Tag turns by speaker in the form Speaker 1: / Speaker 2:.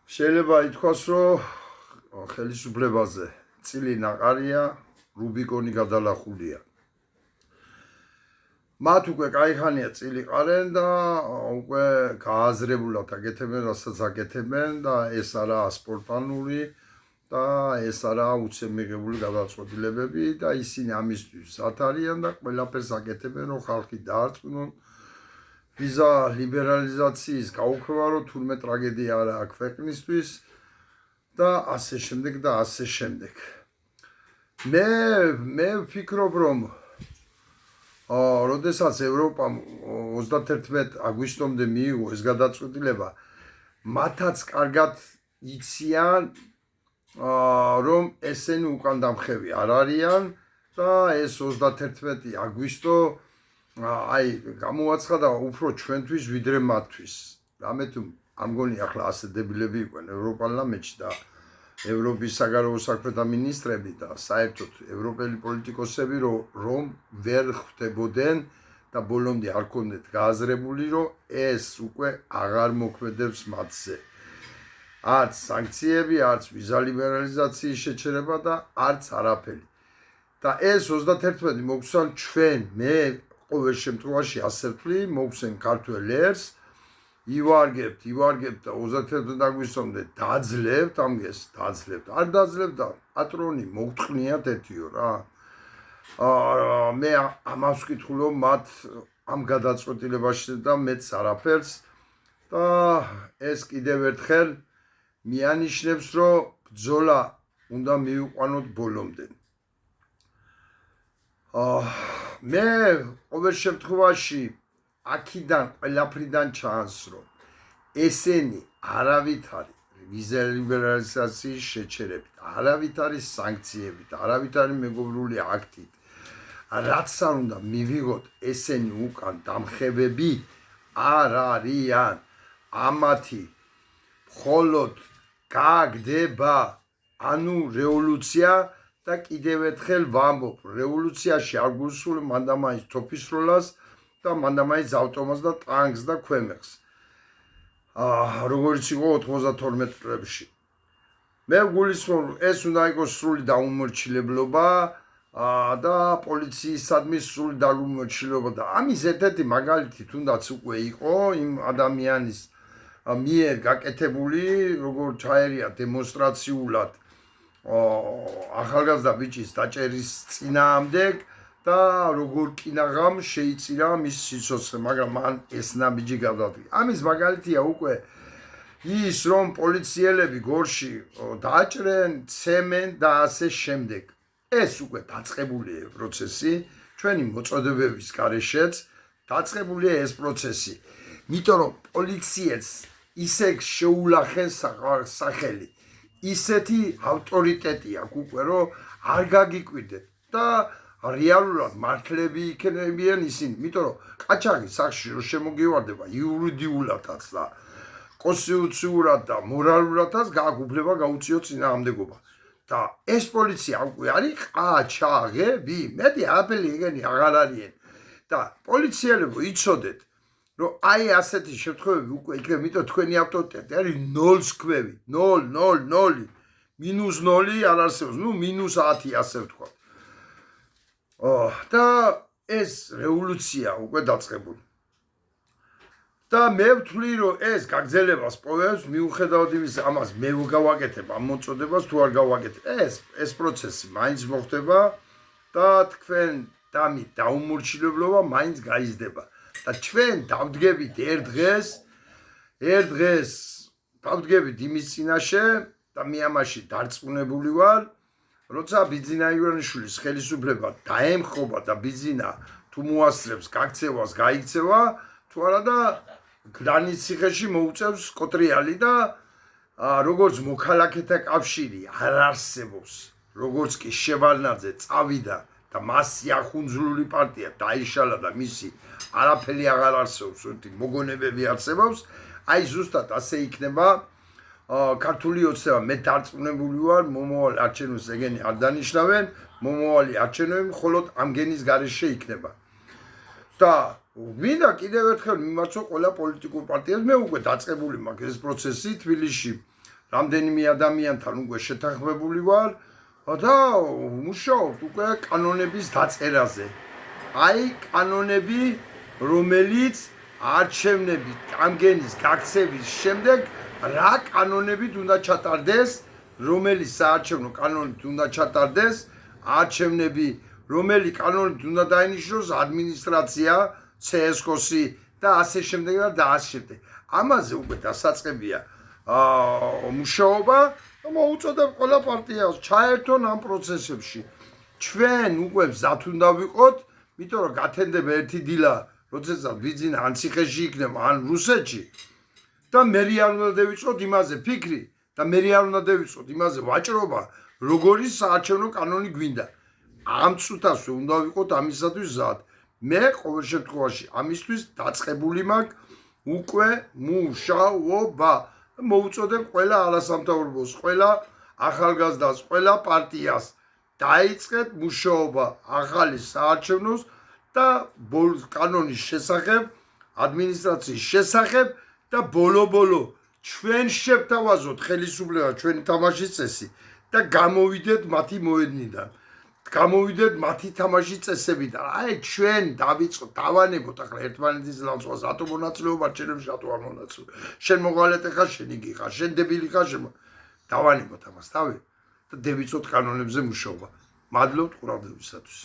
Speaker 1: შეიძლება ითქვას, რომ ხელისუფლებაზე წილი ნაყარია, რუბიკონი გადალახულია. მათ უკვე кайხანია წილი ყარენ და უკვე გააზრებულად აკეთებენ, რასაც აკეთებენ და ეს არაა სპორტანული და ეს არაა უცებ მიღებული გადაწყვეტილებები და ისინი ამისთვის ათ არიან და ყველაფერს აკეთებენ, რომ ხალხი დაარწმუნონ ვიზა ლიბერალიზაციის გაუქმება, რომ თურმე ტრაგედია არა აქ ქვეყნისთვის და ასე შემდეგ და ასე შემდეგ. მე ვფიქრობ, რომ როდესაც ევროპამ 31 აგვისტომდე მიიღო ეს გადაწყვეტილება, მათაც კარგად იციან, რომ ესენი უკან დამხევი არ არიან და ეს 31 აგვისტო აი გამოაცხადა უფრო ჩვენთვის ვიდრე მათთვის. რამე თუ ამგონი ახლა ასე დებილები იყვნენ ევროპარლამენტში და ევროპის საგარეო საქმეთა მინისტრები და საერთოდ ევროპელი პოლიტიკოსები რომ ვერ ხვდებოდნენ და ბოლომდე არ ქონდეთ გააზრებული, რომ ეს უკვე აღარ მოქმედებს მათზე. არც სანქციები, არც ვიზა ლიბერალიზაციის შეჩერება და არც არაფერი. და ეს 31 მოგცან ჩვენ, მე ყოველ შემთხვევაში ასე ვთვლი, მოგცენ ქართველ ერს, ივარგებთ და 31 აგვისტომდე დაძლევთ ამგეს, დაძლევთ. არ დაძლევთ და პატრონი მოგტყნიათ ეთიო რა. მე ამას ვკითხულ, რომ მათ ამ გადაწყვეტილებაში და მეც არაფერს და ეს კიდევ ერთხელ მიანიშნებს, რომ ბრძოლა უნდა მივიყვანოთ ბოლომდე. მე ყოველ შემთხვევაში აქიდან ყველაფრიდან ჩანს, რომ ესენი არავითარი ვიზა ლიბერალიზაციის შეჩერებით, არავითარი სანქციებით, არავითარი მეგობრული აქტით, რაც არ უნდა მივიღოთ ესენი უკან დამხევები არ არიან. ამათი მხოლოდ გაგდება ანუ რევოლუცია და კიდევ ერთხელ ვამბობ, რევოლუციაში არ გულისხმობ მანდამაის თოფისროლას და მანდამაის ავტომატს და ტანკს და ქვემეხს. როგორც იყო 92 წლებში. მე გულისხმობ, ეს უნდა იყოს სრული დაუმორჩილებლობა და პოლიციისადმი სრული დაუმორჩილებლობა და ამის ერთ-ერთი მაგალითი თუნდაც უკვე იყო იმ ადამიანის მიერ გაკეთებული, როგორ ჩაერია დემონსტრაციულად ახალგაზრდა ბიჭის დაჭერის წინააღმდეგ და როგორ კინაღამ შეიწირა მის სიცოცხლე, მაგრამ მან ეს ნაბიჯი გადადგა. ამის მაგალითია უკვე ის, რომ პოლიციელები გორში დააჭრენ, ცემენ და ასე შემდეგ. ეს უკვე დაწყებულია პროცესი, ჩვენი მოწოდებების გარეშეც დაწყებულია ეს პროცესი. იმიტომ რომ პოლიციელს ისე შეულახენ სახელი, ისეთი ავტორიტეტი აქვს უკვე, რომ არ გაგიკვირდეთ და რეალურად მართლები იქნებიან ისინი, იმიტომ რომ ყაჩაღი სახში რო შემოგივარდება იურიდიულადაც და კონსტიტუციურად და მორალურადაც გააქვს უფლება გაუწიო წინააღმდეგობა. და ეს პოლიცია უკვე არის ყაჩაღები, მეტი არაფერი ეგენი აღარ არიან. და პოლიციელებო იცოდეთ, რომ აი ასეთი შემთხვევები უკვე იქნება, იმიტომ თქვენი ავტორიტეტი არის ნოლს ქვევი, 0 0 0 -0 არ არსებობს, ნუ -10 ასე ვთქვა. და ეს რევოლუცია უკვე დაწყებული. და მე ვთვლი, რომ ეს გაგრძელებას პოვებს, მიუხედავად იმისა, ამას მე გავაკეთებ ამ მოწოდებას თუ არ გავაკეთებ. ეს პროცესი მაინც მოხდება და თქვენ დაუმორჩილებლობა მაინც გაიზრდება. და ჩვენ დავდგებით ერთ დღეს დავდგებით იმის წინაშე და მე ამაში დარწმუნებული ვარ, როცა ბიძინა ივანიშვილის ხელისუფლება დაემხობა და ბიძინა თუ მოასწრებს გაქცევას, გაიქცევა, თუ არა და გლანის ციხეში მოუწევს კოტრიალი და როგორც მოქალაქეთა კავშირი არ არსებობს, როგორც კი შევარდნაძე წავიდა და მასი ახუნძლული პარტია დაიშალა და მისი არაფერი აღარ არსებობს, ერთი მოგონებები არსებობს, აი ზუსტად ასე იქნება ქართული ოცნება. მე დარწმუნებული ვარ, მომავალი არჩევნებს ეგენი არ დანიშნავენ, მომავალი არჩევნები მხოლოდ ამ გენის გარეშე იქნება. და მინდა კიდევ ერთხელ მიმართო ყველა პოლიტიკურ პარტიას, მე უკვე დაწყებული მაქვს ეს პროცესი თბილისში რამდენიმე ადამიანთან უკვე შეთანხმებული ვარ და მუშაობთ უკვე კანონების დაწერაზე. აი კანონები, რომელიც არჩევნები წამგენის გაქცევის შემდეგ რა კანონებით უნდა ჩატარდეს, რომელი საარჩევნო კანონით უნდა ჩატარდეს არჩევნები, რომელი კანონით უნდა დაინიშნოს ადმინისტრაცია, CSKOS-ი და ასე შემდეგ და ასე შემდეგ. ამაზე უკვე დასაწყებია მუშაობა და მოუწოდებ ყველა პარტიას ჩაერთონ ამ პროცესებში. ჩვენ უკვე მზად უნდა ვიყოთ, იმიტომ რომ გათენდება ერთი დილა, როდესაც ბიძინა ან ციხეში იქნება, ან რუსეთში და მე არ უნდა დავიწყოთ იმაზე ფიქრი და მე არ უნდა დავიწყოთ იმაზე ვაჭრობა, როგორი საარჩევნო კანონი გვინდა. ამ წუთას უნდა ვიყოთ ამისათვის მზად. მე ყოველ შემთხვევაში ამისთვის დაწყებული მაქვს უკვე მუშაობა. მოუწოდებ ყველა არასამთავრობოს, ყველა ახალგაზრდას, ყველა პარტიას დაიწყეთ მუშაობა ახალი საარჩევნოს და კანონის შესახებ, ადმინისტრაციის შესახებ და ბოლო-ბოლო ჩვენ შევთავაზოთ ხელისუფლება, ჩვენი თამაშის წესი და გამოვიდეთ მათი მოედნიდან. გამოვიდეთ მათი თამაშის წესებიდან. აი ჩვენ დავიწყოთ, დავანებოთ ახლა ერთმანეთის ლანძღვას, რატო მონაწილეობა ჩემში, რატო არ მონაწილეობა. შენ მოღალატე ხარ, შენ იგი ხარ, შენ დებილი ხარ, დავანებოთ ამას თავი და დავიწყოთ კანონებზე მუშაობა. მადლობთ ყურადღებისათვის.